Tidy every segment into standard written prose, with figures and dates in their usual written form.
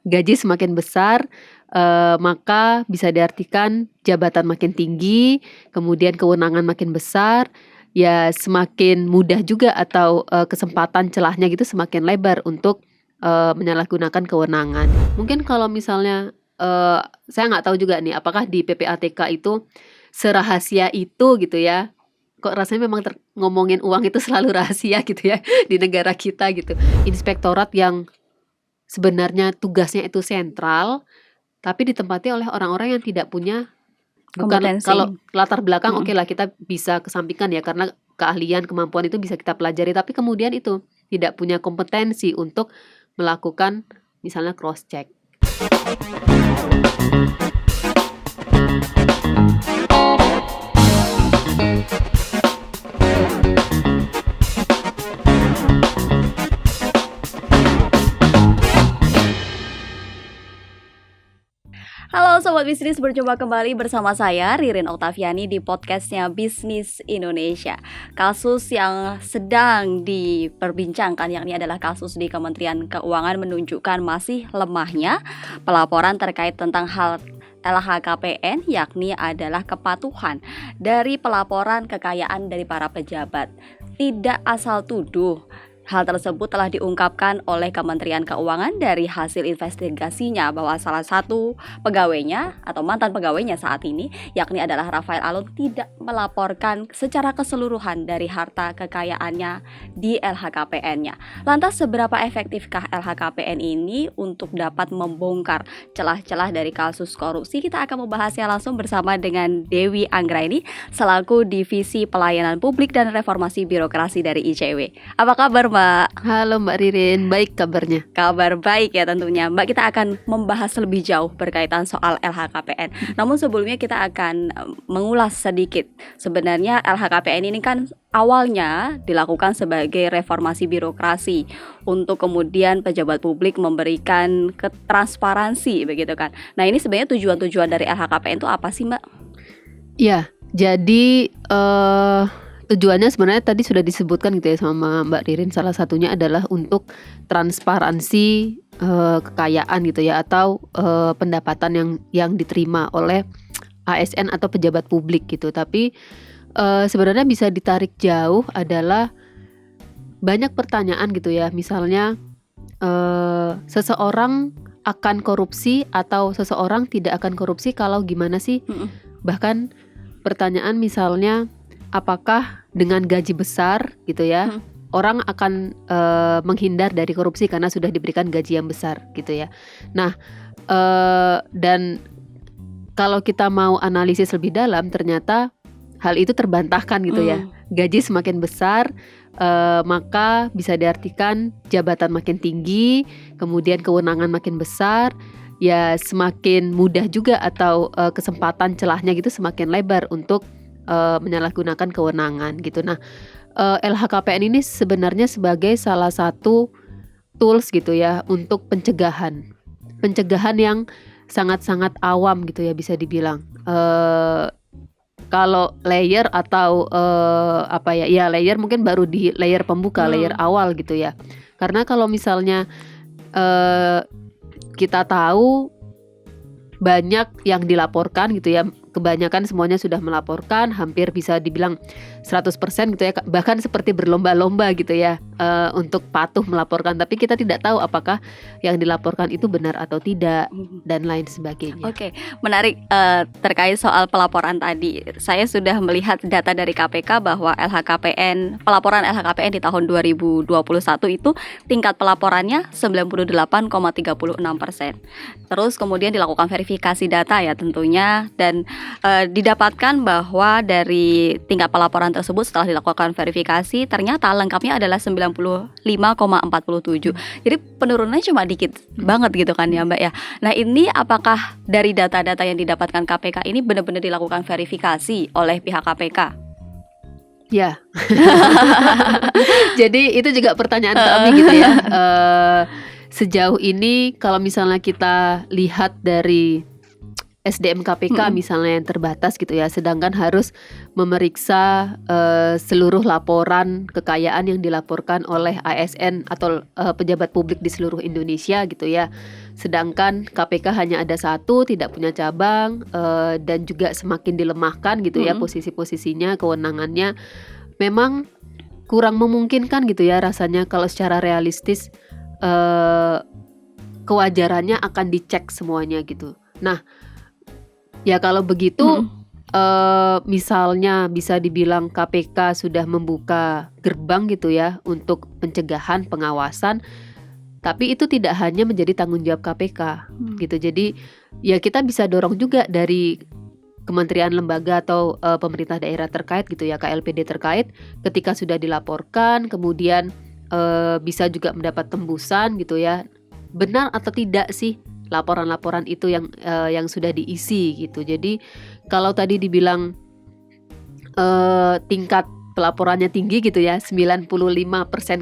gaji semakin besar, maka bisa diartikan jabatan makin tinggi, kemudian kewenangan makin besar, ya semakin mudah juga atau, kesempatan celahnya gitu semakin lebar untuk, menyalahgunakan kewenangan. Mungkin kalau misalnya, saya nggak tahu juga nih apakah di PPATK itu serahasia itu gitu ya. Kok rasanya memang ngomongin uang itu selalu rahasia gitu ya di negara kita gitu. Inspektorat yang sebenarnya tugasnya itu sentral, tapi ditempati oleh orang-orang yang tidak punya, bukan Kompetensi. kalau latar belakang Mm-mm. oke lah kita bisa kesampingkan ya karena keahlian, kemampuan itu bisa kita pelajari, tapi kemudian itu tidak punya kompetensi untuk melakukan misalnya cross check. Halo Sobat Bisnis, berjumpa kembali bersama saya Ririn Oktaviani di podcastnya Bisnis Indonesia. Kasus yang sedang diperbincangkan yakni adalah kasus di Kementerian Keuangan menunjukkan masih lemahnya pelaporan terkait tentang hal LHKPN, yakni adalah kepatuhan dari pelaporan kekayaan dari para pejabat. Tidak asal tuduh. Hal tersebut telah diungkapkan oleh Kementerian Keuangan dari hasil investigasinya bahwa salah satu pegawainya atau mantan pegawainya saat ini yakni adalah Rafael Alun tidak melaporkan secara keseluruhan dari harta kekayaannya di LHKPN-nya. Lantas seberapa efektifkah LHKPN ini untuk dapat membongkar celah-celah dari kasus korupsi? Kita akan membahasnya langsung bersama dengan Dewi Anggraini selaku Divisi Pelayanan Publik dan Reformasi Birokrasi dari ICW. Apa kabar Mbak? Halo Mbak Ririn, baik kabarnya? Kabar baik ya tentunya Mbak. Kita akan membahas lebih jauh berkaitan soal LHKPN. Namun sebelumnya kita akan mengulas sedikit. Sebenarnya LHKPN ini kan awalnya dilakukan sebagai reformasi birokrasi untuk kemudian pejabat publik memberikan ketransparansi begitu kan. Nah ini sebenarnya tujuan-tujuan dari LHKPN itu apa sih Mbak? Ya, jadi tujuannya sebenarnya tadi sudah disebutkan gitu ya sama Mbak Ririn. Salah satunya adalah untuk transparansi kekayaan gitu ya, atau pendapatan yang diterima oleh ASN atau pejabat publik gitu. Tapi sebenarnya bisa ditarik jauh adalah banyak pertanyaan gitu ya. Misalnya seseorang akan korupsi atau seseorang tidak akan korupsi kalau gimana sih? Bahkan pertanyaan misalnya, apakah dengan gaji besar gitu ya, orang akan menghindar dari korupsi karena sudah diberikan gaji yang besar gitu ya. Nah, dan kalau kita mau analisis lebih dalam, ternyata hal itu terbantahkan gitu ya. Gaji semakin besar, maka bisa diartikan jabatan makin tinggi, kemudian kewenangan makin besar, ya semakin mudah juga atau kesempatan celahnya gitu semakin lebar untuk menyalahgunakan kewenangan gitu. Nah, LHKPN ini sebenarnya sebagai salah satu tools gitu ya untuk pencegahan yang sangat-sangat awam gitu ya bisa dibilang. Kalau layer atau layer mungkin baru di layer pembuka, layer awal gitu ya. Karena kalau misalnya kita tahu banyak yang dilaporkan gitu ya, kebanyakan semuanya sudah melaporkan, hampir bisa dibilang 100% gitu ya, bahkan seperti berlomba-lomba gitu ya untuk patuh melaporkan, tapi kita tidak tahu apakah yang dilaporkan itu benar atau tidak dan lain sebagainya. Oke, menarik terkait soal pelaporan tadi. Saya sudah melihat data dari KPK bahwa pelaporan LHKPN di tahun 2021 itu tingkat pelaporannya 98,36%. Terus kemudian dilakukan verifikasi data ya tentunya, dan didapatkan bahwa dari tingkat pelaporan tersebut setelah dilakukan verifikasi ternyata lengkapnya adalah 95,47. Jadi penurunannya cuma dikit banget gitu kan ya Mbak ya. Nah ini apakah dari data-data yang didapatkan KPK ini benar-benar dilakukan verifikasi oleh pihak KPK? Ya. Jadi itu juga pertanyaan kami gitu ya. Sejauh ini kalau misalnya kita lihat dari SDM KPK misalnya yang terbatas gitu ya, sedangkan harus memeriksa seluruh laporan kekayaan yang dilaporkan oleh ASN atau pejabat publik di seluruh Indonesia gitu ya. Sedangkan KPK hanya ada satu, tidak punya cabang, dan juga semakin dilemahkan gitu ya posisi-posisinya, kewenangannya. Memang kurang memungkinkan gitu ya rasanya kalau secara realistis kewajarannya akan dicek semuanya gitu. Nah, ya kalau begitu misalnya bisa dibilang KPK sudah membuka gerbang gitu ya untuk pencegahan, pengawasan, tapi itu tidak hanya menjadi tanggung jawab KPK gitu. Jadi ya kita bisa dorong juga dari kementerian, lembaga atau pemerintah daerah terkait gitu ya, KLPD terkait, ketika sudah dilaporkan kemudian bisa juga mendapat tembusan gitu ya, benar atau tidak sih laporan-laporan itu yang sudah diisi gitu. Jadi kalau tadi dibilang tingkat pelaporannya tinggi gitu ya, 95%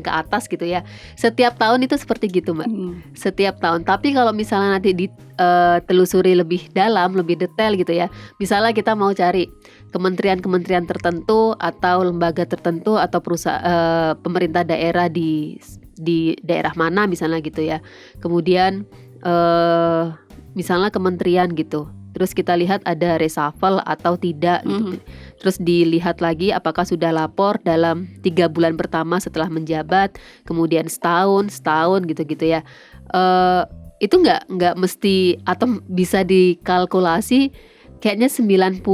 ke atas gitu ya, setiap tahun itu seperti gitu Mbak, setiap tahun. Tapi kalau misalnya nanti ditelusuri lebih dalam, lebih detail gitu ya, misalnya kita mau cari kementerian-kementerian tertentu atau lembaga tertentu atau perusahaan pemerintah daerah di daerah mana misalnya gitu ya, kemudian misalnya kementerian gitu, terus kita lihat ada reshuffle atau tidak gitu. Terus dilihat lagi apakah sudah lapor dalam 3 bulan pertama setelah menjabat, kemudian setahun gitu-gitu ya. Itu nggak mesti atau bisa dikalkulasi, kayaknya 98%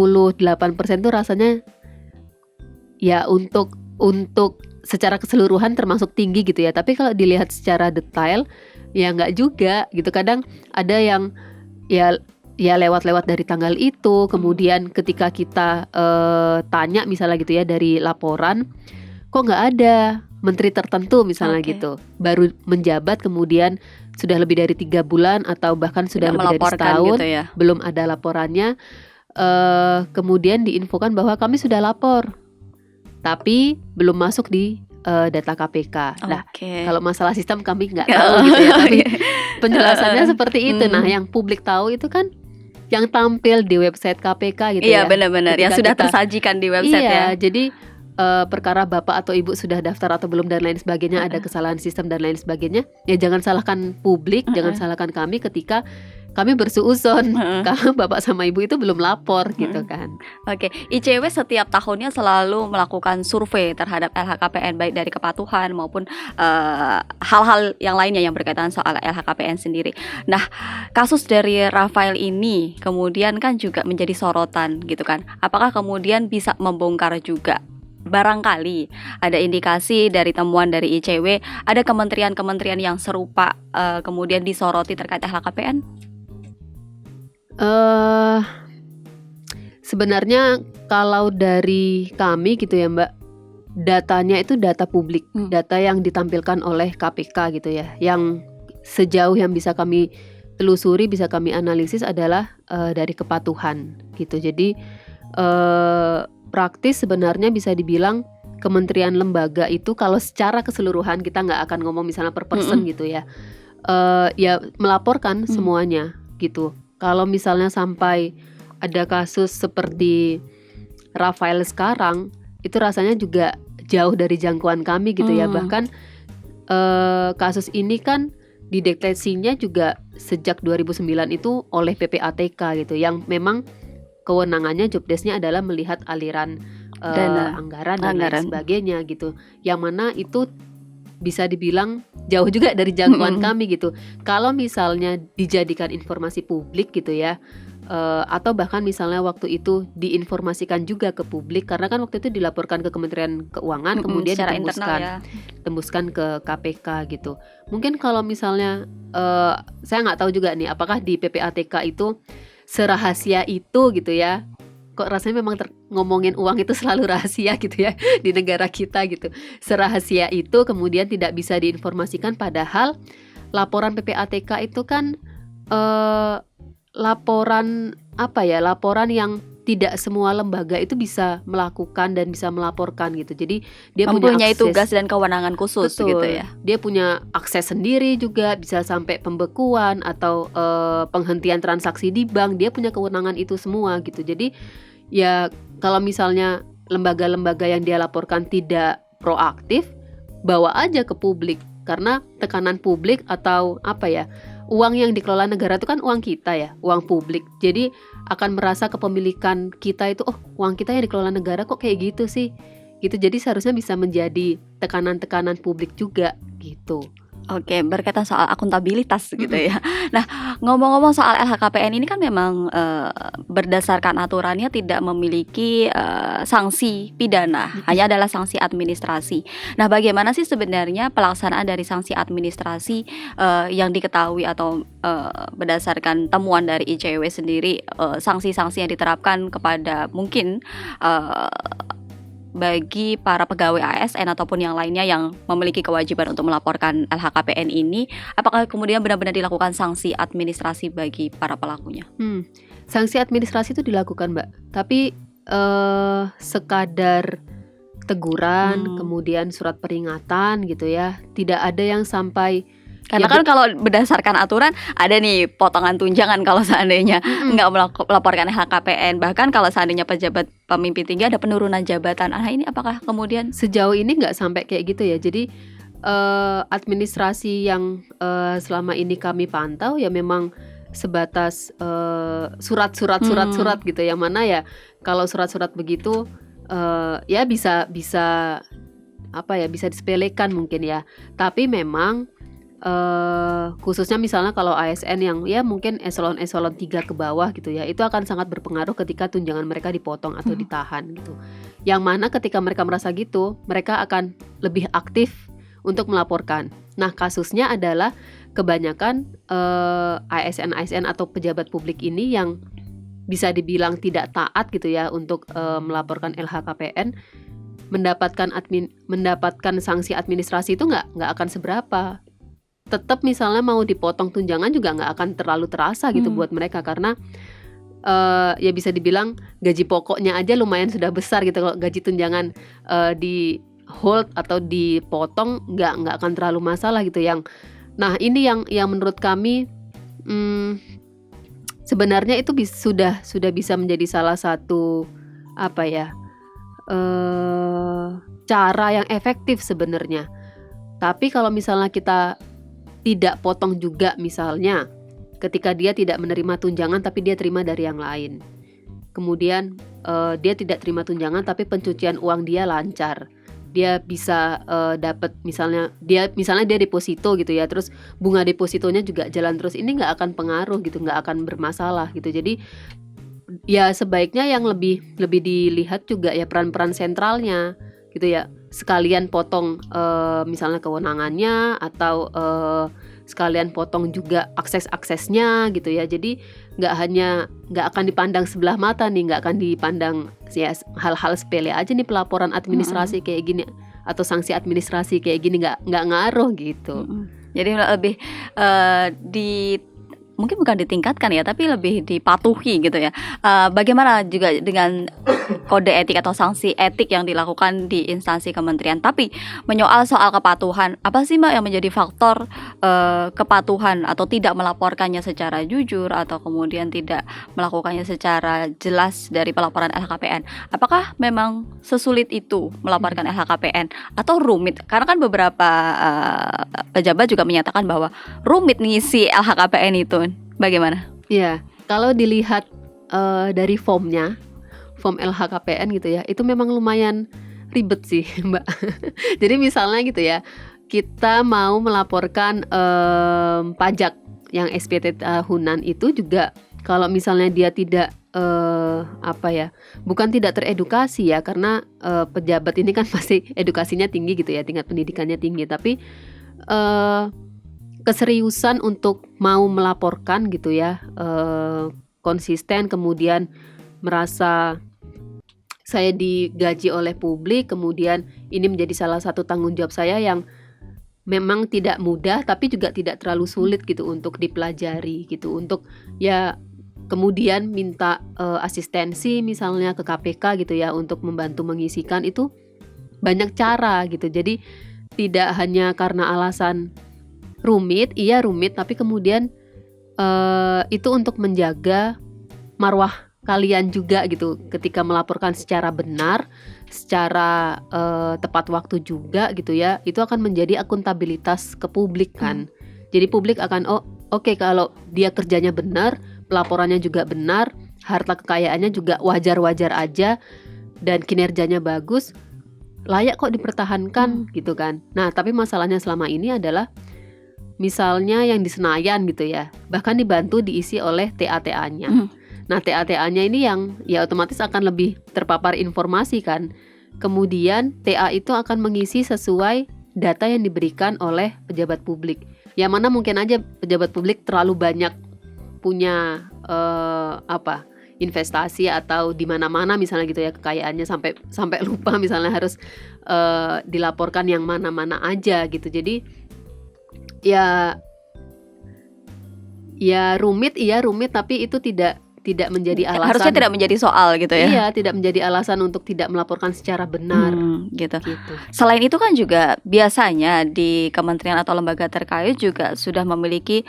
tuh rasanya ya untuk secara keseluruhan termasuk tinggi gitu ya. Tapi kalau dilihat secara detail ya nggak juga gitu. Kadang ada yang ya lewat-lewat dari tanggal itu, kemudian ketika kita tanya misalnya gitu ya dari laporan, kok nggak ada menteri tertentu misalnya gitu, baru menjabat kemudian sudah lebih dari 3 bulan atau bahkan sudah lebih dari setahun gitu ya. Belum ada laporannya, kemudian diinfokan bahwa kami sudah lapor tapi belum masuk di data KPK. Nah, kalau masalah sistem kami nggak tahu gitu ya, tapi penjelasannya seperti itu. Nah, yang publik tahu itu kan yang tampil di website KPK gitu ya. Iya, benar-benar yang sudah tersajikan di website ya. Jadi perkara bapak atau ibu sudah daftar atau belum dan lain sebagainya, ada kesalahan sistem dan lain sebagainya, ya jangan salahkan publik, jangan salahkan kami ketika kami bersuuzon kalau bapak sama ibu itu belum lapor gitu kan. ICW setiap tahunnya selalu melakukan survei terhadap LHKPN, baik dari kepatuhan maupun hal-hal yang lainnya yang berkaitan soal LHKPN sendiri. Nah, kasus dari Rafael ini kemudian kan juga menjadi sorotan gitu kan. Apakah kemudian bisa membongkar juga? Barangkali ada indikasi dari temuan dari ICW, ada kementerian-kementerian yang serupa kemudian disoroti terkait LHKPN? Sebenarnya kalau dari kami gitu ya Mbak, datanya itu data publik, data yang ditampilkan oleh KPK gitu ya, yang sejauh yang bisa kami telusuri, bisa kami analisis adalah dari kepatuhan gitu. Jadi praktis sebenarnya bisa dibilang kementerian lembaga itu kalau secara keseluruhan, kita nggak akan ngomong misalnya per person gitu ya, ya melaporkan semuanya gitu. Kalau misalnya sampai ada kasus seperti Rafael sekarang, itu rasanya juga jauh dari jangkauan kami gitu ya. Bahkan kasus ini kan dideteksinya juga sejak 2009 itu oleh PPATK gitu, yang memang kewenangannya, jobdesk-nya adalah melihat aliran dana, anggaran dan lain sebagainya gitu. Yang mana itu bisa dibilang jauh juga dari jangkauan kami gitu. Kalau misalnya dijadikan informasi publik gitu ya, atau bahkan misalnya waktu itu diinformasikan juga ke publik, karena kan waktu itu dilaporkan ke Kementerian Keuangan, kemudian ditembuskan ke KPK gitu. Mungkin kalau misalnya saya nggak tahu juga nih, apakah di PPATK itu serahasia itu gitu ya. Kok rasanya memang ngomongin uang itu selalu rahasia gitu ya di negara kita gitu. Serahasia itu kemudian tidak bisa diinformasikan, padahal laporan PPATK itu kan laporan yang tidak semua lembaga itu bisa melakukan dan bisa melaporkan gitu. Jadi dia mempunyai punya akses, tugas dan kewenangan khusus betul, gitu ya. dia punya akses sendiri juga, bisa sampai pembekuan atau penghentian transaksi di bank, dia punya kewenangan itu semua gitu. Jadi ya kalau misalnya lembaga-lembaga yang dia laporkan tidak proaktif, bawa aja ke publik, karena tekanan publik atau apa ya, uang yang dikelola negara itu kan uang kita ya, uang publik. Jadi akan merasa kepemilikan kita itu, oh uang kita yang dikelola negara kok kayak gitu sih gitu. Jadi seharusnya bisa menjadi tekanan-tekanan publik juga gitu. Oke, berkaitan soal akuntabilitas gitu ya. Nah, ngomong-ngomong soal LHKPN ini kan memang berdasarkan aturannya tidak memiliki sanksi pidana, hanya adalah sanksi administrasi. Nah, bagaimana sih sebenarnya pelaksanaan dari sanksi administrasi yang diketahui atau berdasarkan temuan dari ICW sendiri, sanksi-sanksi yang diterapkan kepada mungkin bagi para pegawai ASN ataupun yang lainnya yang memiliki kewajiban untuk melaporkan LHKPN ini, apakah kemudian benar-benar dilakukan sanksi administrasi bagi para pelakunya? Sanksi administrasi itu dilakukan, Mbak, tapi sekadar teguran, kemudian surat peringatan gitu ya. Tidak ada yang sampai, karena kan kalau berdasarkan aturan ada nih potongan tunjangan kalau seandainya nggak melaporkan LHKPN. Bahkan kalau seandainya pejabat pemimpin tinggi ada penurunan jabatan. Ini apakah kemudian sejauh ini nggak sampai kayak gitu ya. Jadi administrasi yang selama ini kami pantau ya memang sebatas surat gitu. Yang mana ya kalau surat-surat begitu ya bisa apa ya, bisa disepelekan mungkin ya. Tapi memang khususnya misalnya kalau ASN yang ya mungkin eselon 3 ke bawah gitu ya, itu akan sangat berpengaruh ketika tunjangan mereka dipotong atau ditahan gitu. Yang mana ketika mereka merasa gitu, mereka akan lebih aktif untuk melaporkan. Nah, kasusnya adalah kebanyakan ASN atau pejabat publik ini yang bisa dibilang tidak taat gitu ya untuk melaporkan LHKPN, mendapatkan sanksi administrasi itu nggak akan seberapa. Tetap misalnya mau dipotong tunjangan juga nggak akan terlalu terasa gitu buat mereka, karena ya bisa dibilang gaji pokoknya aja lumayan sudah besar gitu. Kalau gaji tunjangan di hold atau dipotong nggak akan terlalu masalah gitu. Nah ini yang menurut kami sebenarnya itu sudah bisa menjadi salah satu apa ya, cara yang efektif sebenarnya. Tapi kalau misalnya kita tidak potong juga, misalnya ketika dia tidak menerima tunjangan tapi dia terima dari yang lain, kemudian dia tidak terima tunjangan tapi pencucian uang dia lancar, dia bisa dapat misalnya dia deposito gitu ya, terus bunga depositonya juga jalan terus, ini nggak akan pengaruh gitu, nggak akan bermasalah gitu. Jadi ya sebaiknya yang lebih dilihat juga ya peran-peran sentralnya gitu ya, sekalian potong misalnya kewenangannya atau sekalian potong juga akses-aksesnya gitu ya. Jadi nggak akan dipandang sebelah mata nih, nggak akan dipandang ya hal-hal sepele aja nih, pelaporan administrasi kayak gini atau sanksi administrasi kayak gini nggak ngaruh gitu. Jadi lebih mungkin bukan ditingkatkan ya, tapi lebih dipatuhi gitu ya. Bagaimana juga dengan kode etik atau sanksi etik yang dilakukan di instansi kementerian. Tapi menyoal soal kepatuhan, apa sih Mbak yang menjadi faktor kepatuhan atau tidak melaporkannya secara jujur atau kemudian tidak melakukannya secara jelas dari pelaporan LHKPN? Apakah memang sesulit itu melaporkan LHKPN atau rumit? Karena kan beberapa pejabat juga menyatakan bahwa rumit ngisi LHKPN itu. Bagaimana? Ya, kalau dilihat dari form LHKPN gitu ya, itu memang lumayan ribet sih Mbak. Jadi misalnya gitu ya, kita mau melaporkan pajak yang SPT tahunan itu juga, kalau misalnya dia tidak bukan tidak teredukasi ya, karena pejabat ini kan pasti edukasinya tinggi gitu ya, tingkat pendidikannya tinggi, tapi keseriusan untuk mau melaporkan gitu ya, konsisten, kemudian merasa saya digaji oleh publik, kemudian ini menjadi salah satu tanggung jawab saya yang memang tidak mudah tapi juga tidak terlalu sulit gitu untuk dipelajari gitu, untuk ya kemudian minta asistensi misalnya ke KPK gitu ya untuk membantu mengisikan, itu banyak cara gitu. Jadi tidak hanya karena alasan rumit, iya rumit, tapi kemudian itu untuk menjaga marwah kalian juga gitu, ketika melaporkan secara benar, secara tepat waktu juga gitu ya, itu akan menjadi akuntabilitas ke publik kan. Jadi publik akan oke, kalau dia kerjanya benar, pelaporannya juga benar, harta kekayaannya juga wajar-wajar aja, dan kinerjanya bagus, layak kok dipertahankan gitu kan. Nah tapi masalahnya selama ini adalah misalnya yang di Senayan gitu ya, bahkan dibantu diisi oleh TA-TA-nya. Nah TA-TA-nya ini yang ya otomatis akan lebih terpapar informasi kan. Kemudian TA itu akan mengisi sesuai data yang diberikan oleh pejabat publik. Yang mana mungkin aja pejabat publik terlalu banyak punya investasi atau di mana-mana misalnya gitu ya kekayaannya, sampai lupa misalnya harus dilaporkan yang mana-mana aja gitu. Jadi ya rumit tapi itu tidak menjadi alasan. Harusnya tidak menjadi soal gitu ya. Iya, tidak menjadi alasan untuk tidak melaporkan secara benar gitu. Selain itu kan juga biasanya di kementerian atau lembaga terkait juga sudah memiliki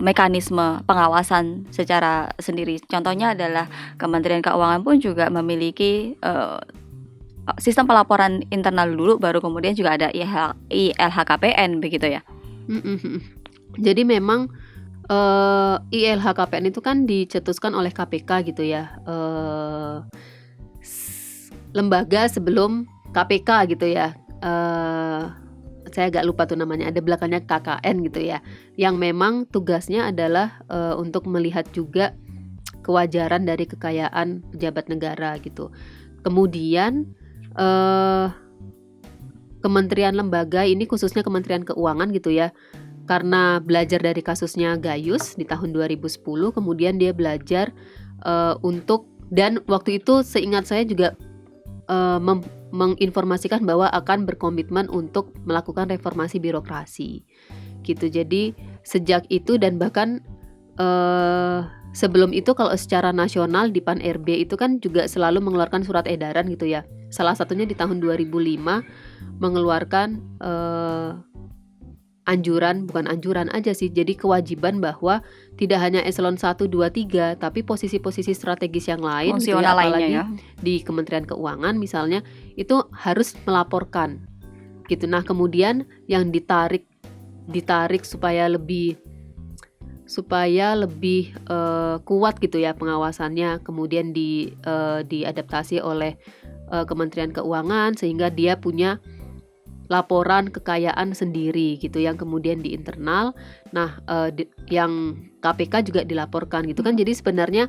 mekanisme pengawasan secara sendiri. Contohnya adalah Kementerian Keuangan pun juga memiliki sistem pelaporan internal dulu, baru kemudian juga ada ILHKPN begitu ya. Jadi memang ILHKPN itu kan dicetuskan oleh KPK gitu ya, lembaga sebelum KPK gitu ya. Saya agak lupa tuh namanya, ada belakangnya KKN gitu ya, yang memang tugasnya adalah untuk melihat juga kewajaran dari kekayaan pejabat negara gitu. Kemudian kementerian lembaga ini, khususnya Kementerian Keuangan gitu ya, karena belajar dari kasusnya Gayus di tahun 2010, kemudian dia belajar untuk, dan waktu itu seingat saya juga menginformasikan bahwa akan berkomitmen untuk melakukan reformasi birokrasi gitu. Jadi sejak itu, dan bahkan sebelum itu kalau secara nasional di PAN-RB itu kan juga selalu mengeluarkan surat edaran gitu ya. Salah satunya di tahun 2005 mengeluarkan bukan anjuran aja sih, jadi kewajiban bahwa tidak hanya eselon 1, 2, 3, tapi posisi-posisi strategis yang lain gitu ya, apalagi di Kementerian Keuangan misalnya, itu harus melaporkan gitu. Nah kemudian yang ditarik supaya lebih kuat gitu ya pengawasannya, kemudian diadaptasi oleh Kementerian Keuangan sehingga dia punya laporan kekayaan sendiri gitu yang kemudian di internal. Nah yang KPK juga dilaporkan gitu kan. Jadi sebenarnya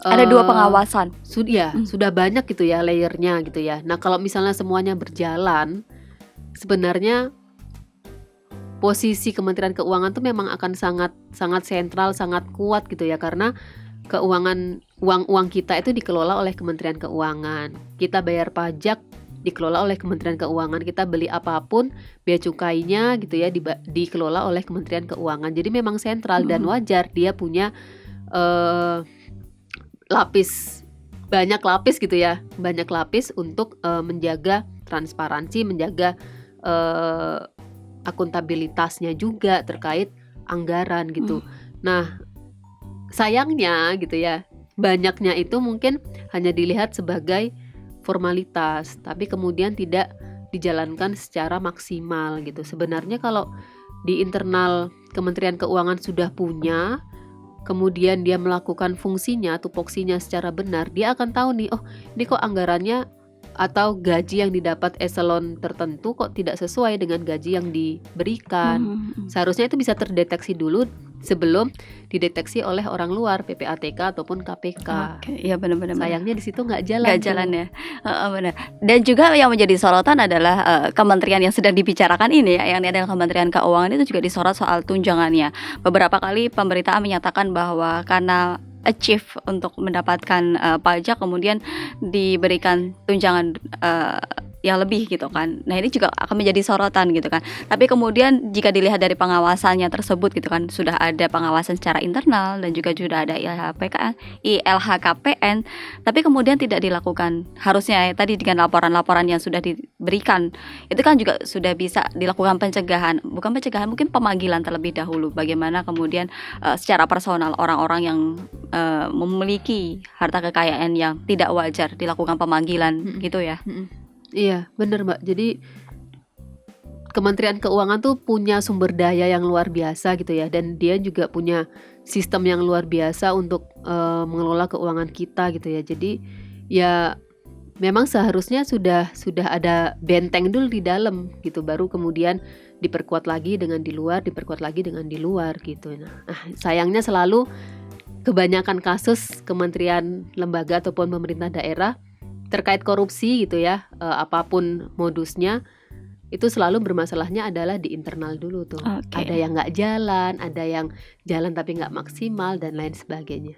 ada dua pengawasan. Sudah banyak gitu ya layernya gitu ya. Nah kalau misalnya semuanya berjalan, sebenarnya posisi Kementerian Keuangan tuh memang akan sangat sentral, sangat kuat gitu ya, karena uang kita itu dikelola oleh Kementerian Keuangan. Kita bayar pajak dikelola oleh Kementerian Keuangan, kita beli apapun bea cukainya gitu ya dikelola oleh Kementerian Keuangan. Jadi memang sentral dan wajar dia punya banyak lapis untuk menjaga transparansi, menjaga akuntabilitasnya juga terkait anggaran gitu. Nah sayangnya gitu ya, banyaknya itu mungkin hanya dilihat sebagai formalitas, tapi kemudian tidak dijalankan secara maksimal gitu. Sebenarnya kalau di internal Kementerian Keuangan sudah punya, kemudian dia melakukan fungsinya, tupoksinya secara benar, dia akan tahu nih, oh ini kok anggarannya atau gaji yang didapat eselon tertentu kok tidak sesuai dengan gaji yang diberikan. Seharusnya itu bisa terdeteksi dulu sebelum dideteksi oleh orang luar, PPATK ataupun KPK. Iya benar-benar. Sayangnya di situ nggak jalan ya. Benar. Dan juga yang menjadi sorotan adalah kementerian yang sedang dibicarakan ini ya, yang adalah Kementerian Keuangan, itu juga disorot soal tunjangannya. Beberapa kali pemberitaan menyatakan bahwa karena achieve untuk mendapatkan pajak, kemudian diberikan tunjangan yang lebih gitu kan. Nah ini juga akan menjadi sorotan gitu kan. Tapi kemudian jika dilihat dari pengawasannya tersebut gitu kan, sudah ada pengawasan secara internal dan juga sudah ada ILHKPN, tapi kemudian tidak dilakukan. Harusnya tadi dengan laporan-laporan yang sudah diberikan, itu kan juga sudah bisa dilakukan pencegahan. Bukan pencegahan, mungkin pemanggilan terlebih dahulu. Bagaimana kemudian secara personal orang-orang yang memiliki harta kekayaan yang tidak wajar dilakukan pemanggilan gitu ya. Iya, bener Mbak. Jadi Kementerian Keuangan tuh punya sumber daya yang luar biasa gitu ya, dan dia juga punya sistem yang luar biasa untuk mengelola keuangan kita gitu ya. Jadi ya memang seharusnya sudah ada benteng dulu di dalam gitu, baru kemudian diperkuat lagi dengan di luar, diperkuat lagi dengan di luar gitu. Nah, sayangnya selalu kebanyakan kasus kementerian, lembaga ataupun pemerintah daerah terkait korupsi gitu ya, apapun modusnya, itu selalu bermasalahnya adalah di internal dulu tuh. Ada yang nggak jalan, ada yang jalan tapi nggak maksimal dan lain sebagainya.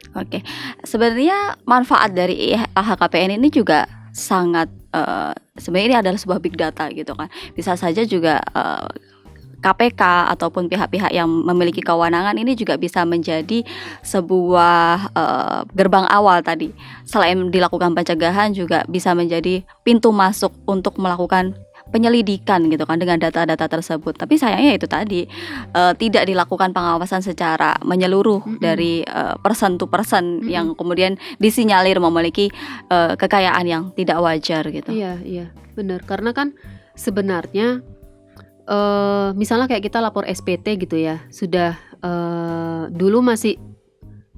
Sebenarnya manfaat dari LHKPN ini juga sangat sebenarnya ini adalah sebuah big data gitu kan. Bisa saja juga KPK ataupun pihak-pihak yang memiliki kewenangan ini juga bisa menjadi sebuah gerbang awal tadi. Selain dilakukan pencegahan juga bisa menjadi pintu masuk untuk melakukan penyelidikan gitu kan dengan data-data tersebut. Tapi sayangnya itu tadi tidak dilakukan pengawasan secara menyeluruh dari person to person yang kemudian disinyalir memiliki kekayaan yang tidak wajar gitu. Iya, benar. Karena kan sebenarnya misalnya kayak kita lapor SPT gitu ya, sudah dulu masih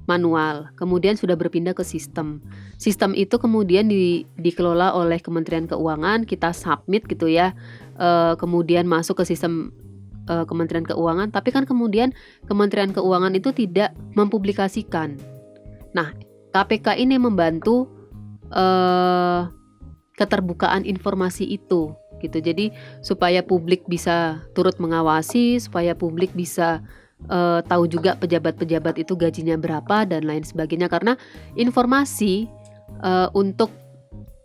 manual, kemudian sudah berpindah ke sistem. Sistem itu kemudian dikelola oleh Kementerian Keuangan, kita submit gitu ya, kemudian masuk ke sistem Kementerian Keuangan, tapi kan kemudian Kementerian Keuangan itu tidak mempublikasikan. Nah, KPK ini membantu keterbukaan informasi itu gitu. Jadi supaya publik bisa turut mengawasi, supaya publik bisa tahu juga pejabat-pejabat itu gajinya berapa dan lain sebagainya. Karena informasi untuk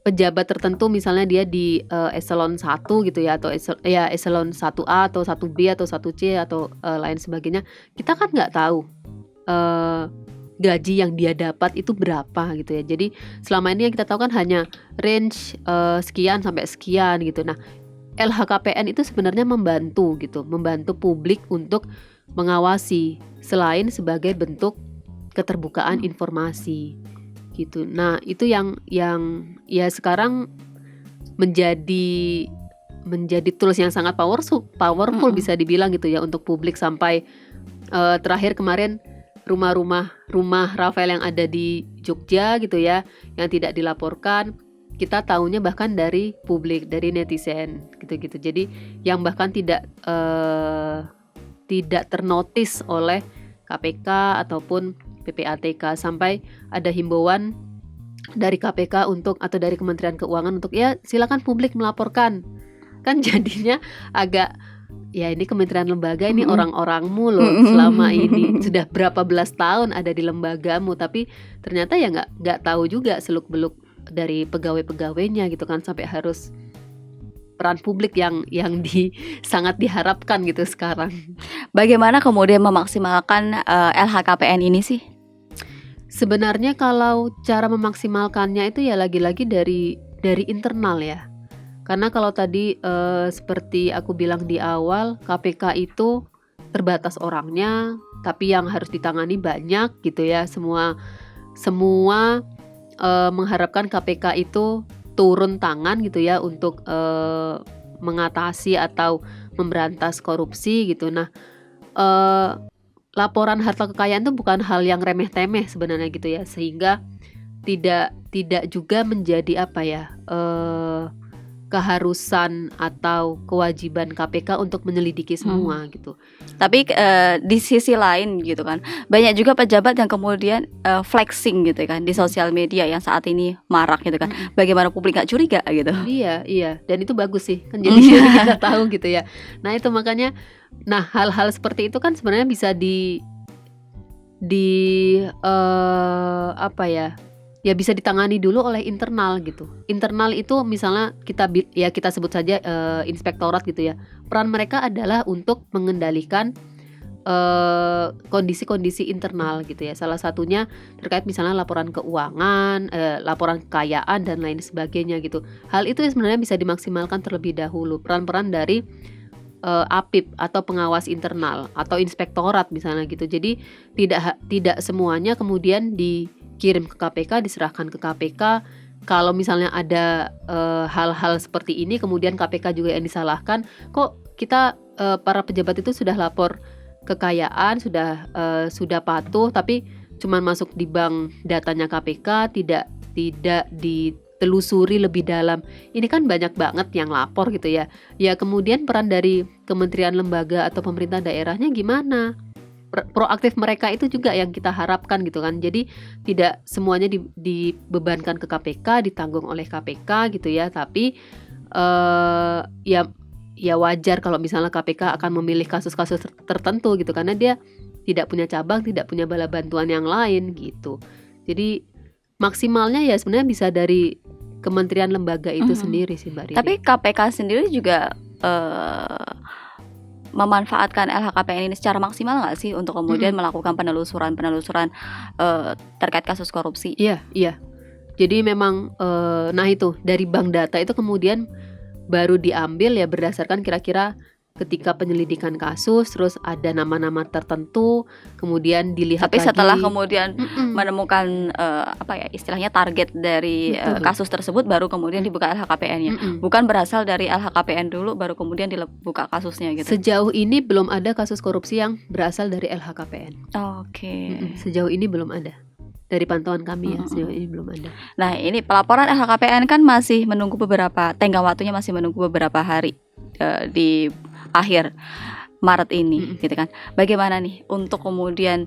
pejabat tertentu, misalnya dia di eselon 1 gitu ya, atau eselon 1A atau 1B atau 1C atau lain sebagainya, kita kan nggak tahu gaji yang dia dapat itu berapa gitu ya. Jadi selama ini yang kita tahu kan hanya range sekian sampai sekian gitu. Nah, LHKPN itu sebenarnya membantu publik untuk mengawasi selain sebagai bentuk keterbukaan informasi gitu. Nah, itu yang ya sekarang menjadi tools yang sangat powerful bisa dibilang gitu ya untuk publik. Sampai terakhir kemarin rumah Rafael yang ada di Jogja gitu ya, yang tidak dilaporkan, kita tahunya bahkan dari publik, dari netizen gitu-gitu. Jadi yang bahkan tidak ternotis oleh KPK ataupun PPATK, sampai ada himbauan dari KPK atau dari Kementerian Keuangan untuk ya silakan publik melaporkan. Kan jadinya agak ya ini kementerian lembaga, ini orang-orangmu loh selama ini sudah berapa belas tahun ada di lembagamu, tapi ternyata ya nggak tahu juga seluk-beluk dari pegawai-pegawainya gitu kan, sampai harus peran publik yang sangat diharapkan gitu sekarang. Bagaimana kemudian memaksimalkan LHKPN ini sih? Sebenarnya kalau cara memaksimalkannya itu ya lagi-lagi dari internal ya. Karena kalau tadi seperti aku bilang di awal, KPK itu terbatas orangnya, tapi yang harus ditangani banyak gitu ya. Semua mengharapkan KPK itu turun tangan gitu ya untuk mengatasi atau memberantas korupsi gitu. Nah, laporan harta kekayaan itu bukan hal yang remeh-temeh sebenarnya gitu ya, sehingga tidak juga menjadi keharusan atau kewajiban KPK untuk menyelidiki semua gitu. Tapi di sisi lain gitu kan, banyak juga pejabat yang kemudian flexing gitu kan di sosial media yang saat ini marak gitu kan. Bagaimana publik gak curiga gitu. Iya, dan itu bagus sih kan, jadi kita tahu gitu ya. Nah itu makanya, nah hal-hal seperti itu kan sebenarnya bisa ya bisa ditangani dulu oleh internal gitu. Internal itu misalnya kita sebut saja inspektorat gitu ya. Peran mereka adalah untuk mengendalikan kondisi-kondisi internal gitu ya. Salah satunya terkait misalnya laporan keuangan, laporan kekayaan dan lain sebagainya gitu. Hal itu sebenarnya bisa dimaksimalkan terlebih dahulu. Peran-peran dari APIP atau pengawas internal atau inspektorat misalnya gitu. Jadi tidak semuanya kemudian dikirim ke KPK, diserahkan ke KPK. Kalau misalnya ada hal-hal seperti ini kemudian KPK juga yang disalahkan, kok kita para pejabat itu sudah lapor kekayaan, sudah patuh, tapi cuma masuk di bank datanya KPK, tidak ditelusuri lebih dalam. Ini kan banyak banget yang lapor gitu ya. Ya kemudian peran dari kementerian lembaga atau pemerintah daerahnya gimana? Proaktif mereka itu juga yang kita harapkan gitu kan. Jadi tidak semuanya dibebankan ke KPK, ditanggung oleh KPK gitu ya. Tapi ya wajar kalau misalnya KPK akan memilih kasus-kasus tertentu gitu, karena dia tidak punya cabang, tidak punya bala bantuan yang lain gitu. Jadi maksimalnya ya sebenarnya bisa dari kementerian lembaga itu sendiri sih Mbak Riri. Tapi KPK sendiri juga memanfaatkan LHKPN ini secara maksimal nggak sih untuk kemudian melakukan penelusuran terkait kasus korupsi? Iya. Jadi memang nah itu dari bank data itu kemudian baru diambil ya berdasarkan kira-kira ketika penyelidikan kasus, terus ada nama-nama tertentu, kemudian dilihat Tapi lagi. setelah kemudian menemukan istilahnya target dari kasus tersebut, baru kemudian dibuka LHKPN-nya. Bukan berasal dari LHKPN dulu, baru kemudian dibuka kasusnya gitu. Sejauh ini belum ada kasus korupsi yang berasal dari LHKPN. Oke. Sejauh ini belum ada. Dari pantauan kami ya, sejauh ini belum ada. Nah ini pelaporan LHKPN kan masih menunggu tenggang waktunya masih menunggu beberapa hari di akhir Maret ini gitu kan. Bagaimana nih untuk kemudian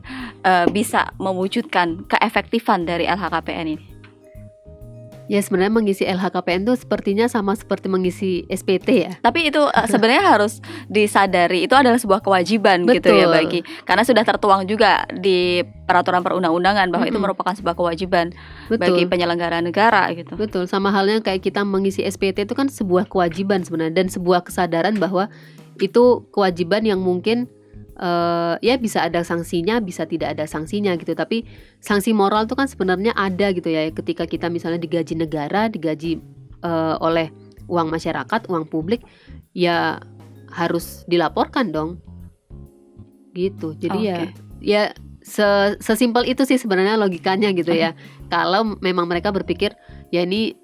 bisa mewujudkan keefektifan dari LHKPN ini? Ya sebenarnya mengisi LHKPN itu sepertinya sama seperti mengisi SPT ya. Tapi itu sebenarnya harus disadari, itu adalah sebuah kewajiban. Betul. Gitu ya karena sudah tertuang juga di peraturan perundang-undangan bahwa itu merupakan sebuah kewajiban. Betul. Bagi penyelenggara negara gitu. Betul, sama halnya kayak kita mengisi SPT itu kan sebuah kewajiban sebenarnya, dan sebuah kesadaran bahwa itu kewajiban yang mungkin ya bisa ada sanksinya, bisa tidak ada sanksinya gitu. Tapi sanksi moral itu kan sebenarnya ada gitu ya. Ketika kita misalnya digaji negara, digaji oleh uang masyarakat, uang publik, ya harus dilaporkan dong gitu. Jadi ya sesimpel itu sih sebenarnya logikanya gitu ya. Kalau memang mereka berpikir ya ini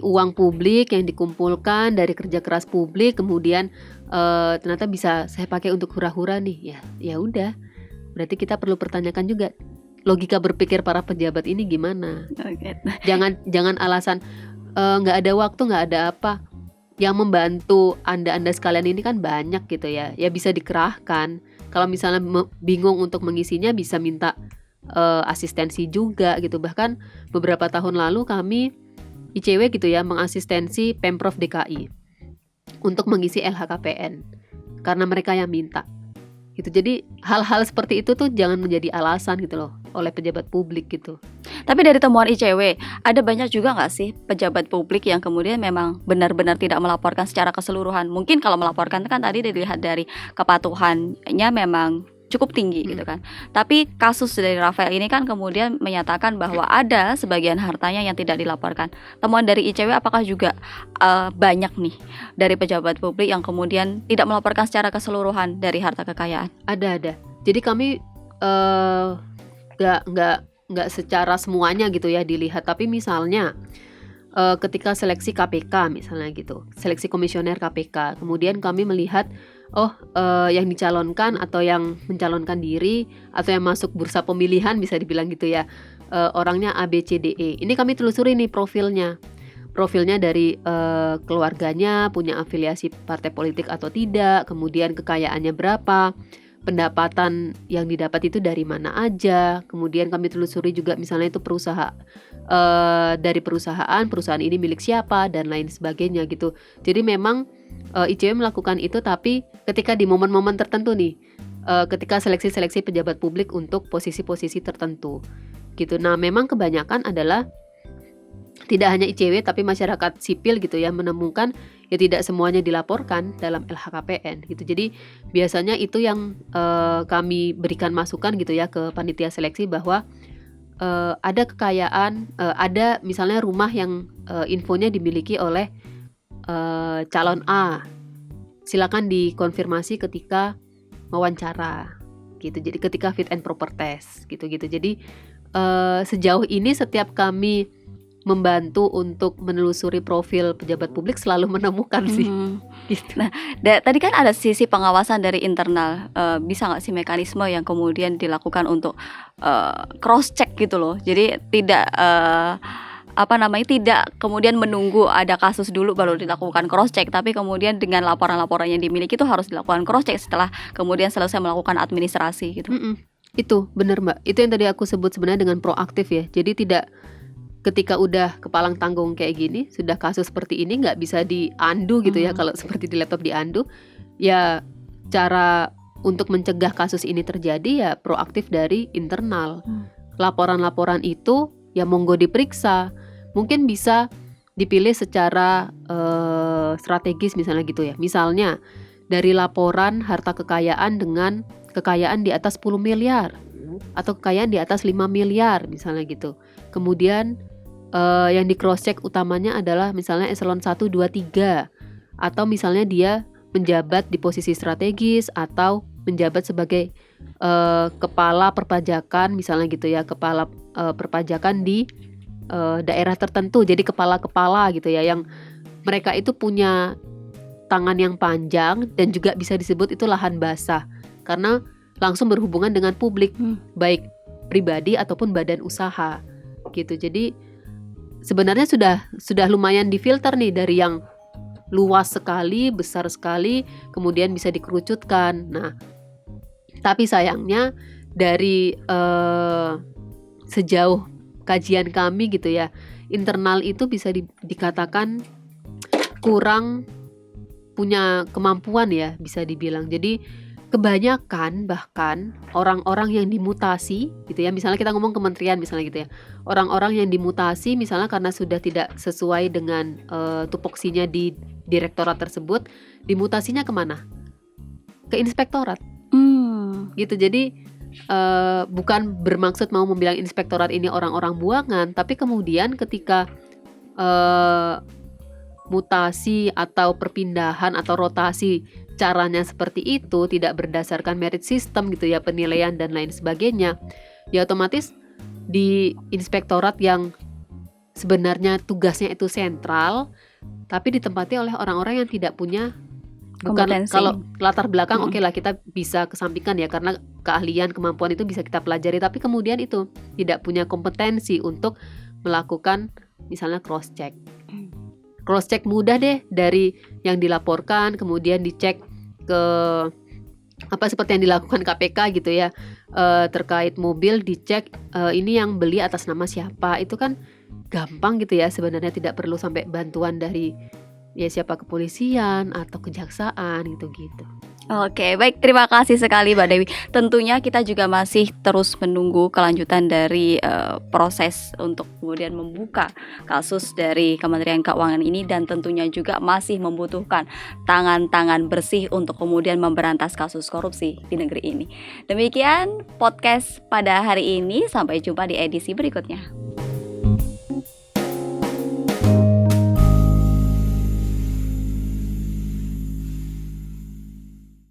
uang publik yang dikumpulkan dari kerja keras publik, kemudian ternyata bisa saya pakai untuk hura-hura nih, ya udah, berarti kita perlu pertanyakan juga logika berpikir para pejabat ini gimana. Jangan alasan nggak ada waktu, nggak ada apa. Yang membantu anda sekalian ini kan banyak gitu ya bisa dikerahkan. Kalau misalnya bingung untuk mengisinya, bisa minta asistensi juga gitu. Bahkan beberapa tahun lalu kami ICW gitu ya mengasistensi Pemprov DKI untuk mengisi LHKPN karena mereka yang minta gitu. Jadi hal-hal seperti itu tuh jangan menjadi alasan gitu loh oleh pejabat publik gitu. Tapi dari temuan ICW, ada banyak juga nggak sih pejabat publik yang kemudian memang benar-benar tidak melaporkan secara keseluruhan? Mungkin kalau melaporkan kan tadi dilihat dari kepatuhannya memang cukup tinggi gitu kan. Tapi kasus dari Rafael ini kan kemudian menyatakan bahwa ada sebagian hartanya yang tidak dilaporkan. Temuan dari ICW apakah juga banyak nih dari pejabat publik yang kemudian tidak melaporkan secara keseluruhan dari harta kekayaan? Ada. Jadi kami nggak secara semuanya gitu ya dilihat. Tapi misalnya ketika seleksi KPK misalnya gitu, seleksi komisioner KPK, kemudian kami melihat yang dicalonkan atau yang mencalonkan diri atau yang masuk bursa pemilihan bisa dibilang gitu ya, orangnya ABCDE. Ini kami telusuri nih profilnya dari keluarganya, punya afiliasi partai politik atau tidak, kemudian kekayaannya berapa, pendapatan yang didapat itu dari mana aja. Kemudian kami telusuri juga misalnya itu dari perusahaan ini milik siapa dan lain sebagainya gitu. Jadi memang ICW melakukan itu, tapi ketika di momen-momen tertentu nih, ketika seleksi pejabat publik untuk posisi-posisi tertentu. gitu. Nah, memang kebanyakan adalah tidak hanya ICW tapi masyarakat sipil gitu ya menemukan ya tidak semuanya dilaporkan dalam LHKPN gitu. Jadi biasanya itu yang kami berikan masukan gitu ya ke panitia seleksi bahwa ada kekayaan, ada misalnya rumah yang infonya dimiliki oleh calon A, silakan dikonfirmasi ketika wawancara gitu. Jadi ketika fit and proper test gitu-gitu. Jadi sejauh ini setiap kami membantu untuk menelusuri profil pejabat publik selalu menemukan sih. Gitu. Nah, tadi kan ada sisi pengawasan dari internal. Bisa nggak sih mekanisme yang kemudian dilakukan untuk cross check gitu loh. Jadi tidak tidak kemudian menunggu ada kasus dulu baru dilakukan cross check, tapi kemudian dengan laporan-laporan yang dimiliki itu harus dilakukan cross check setelah kemudian selesai melakukan administrasi gitu. Itu benar Mbak. Itu yang tadi aku sebut sebenarnya dengan proaktif ya. Jadi tidak ketika udah kepalang tanggung kayak gini, sudah kasus seperti ini nggak bisa di-undo gitu ya. Kalau seperti di laptop di-undo, ya cara untuk mencegah kasus ini terjadi ya proaktif dari internal. Laporan-laporan itu ya monggo diperiksa. Mungkin bisa dipilih secara strategis misalnya gitu ya. Misalnya dari laporan harta kekayaan dengan kekayaan di atas 10 miliar atau kekayaan di atas 5 miliar misalnya gitu. Kemudian yang di cross check utamanya adalah misalnya eselon 1, 2, 3 atau misalnya dia menjabat di posisi strategis atau menjabat sebagai kepala perpajakan misalnya gitu ya, kepala perpajakan di daerah tertentu. Jadi kepala-kepala gitu ya yang mereka itu punya tangan yang panjang dan juga bisa disebut itu lahan basah karena langsung berhubungan dengan publik, baik pribadi ataupun badan usaha gitu. Jadi sebenarnya sudah lumayan difilter nih dari yang luas sekali, besar sekali, kemudian bisa dikerucutkan. Nah, tapi sayangnya dari sejauh kajian kami gitu ya, internal itu bisa dikatakan kurang punya kemampuan ya, bisa dibilang. Jadi kebanyakan bahkan orang-orang yang dimutasi gitu ya, misalnya kita ngomong kementerian misalnya gitu ya, orang-orang yang dimutasi misalnya karena sudah tidak sesuai dengan tupoksinya di direktorat tersebut, dimutasinya kemana? Ke inspektorat gitu. Jadi bukan bermaksud mau membilang inspektorat ini orang-orang buangan, tapi kemudian ketika mutasi atau perpindahan atau rotasi caranya seperti itu, tidak berdasarkan merit system gitu ya, penilaian dan lain sebagainya, ya otomatis di inspektorat yang sebenarnya tugasnya itu sentral tapi ditempati oleh orang-orang yang tidak punya, bukan, kalau latar belakang oke lah kita bisa kesampingkan ya karena keahlian, kemampuan itu bisa kita pelajari, tapi kemudian itu tidak punya kompetensi untuk melakukan misalnya cross check mudah deh dari yang dilaporkan, kemudian dicek ke seperti yang dilakukan KPK gitu ya, terkait mobil dicek ini yang beli atas nama siapa, itu kan gampang gitu ya sebenarnya, tidak perlu sampai bantuan dari ya siapa kepolisian atau kejaksaan gitu-gitu. Oke, baik, terima kasih sekali Mbak Dewi. Tentunya kita juga masih terus menunggu kelanjutan dari proses untuk kemudian membuka kasus dari Kementerian Keuangan ini, dan tentunya juga masih membutuhkan tangan-tangan bersih untuk kemudian memberantas kasus korupsi di negeri ini. Demikian podcast pada hari ini, sampai jumpa di edisi berikutnya.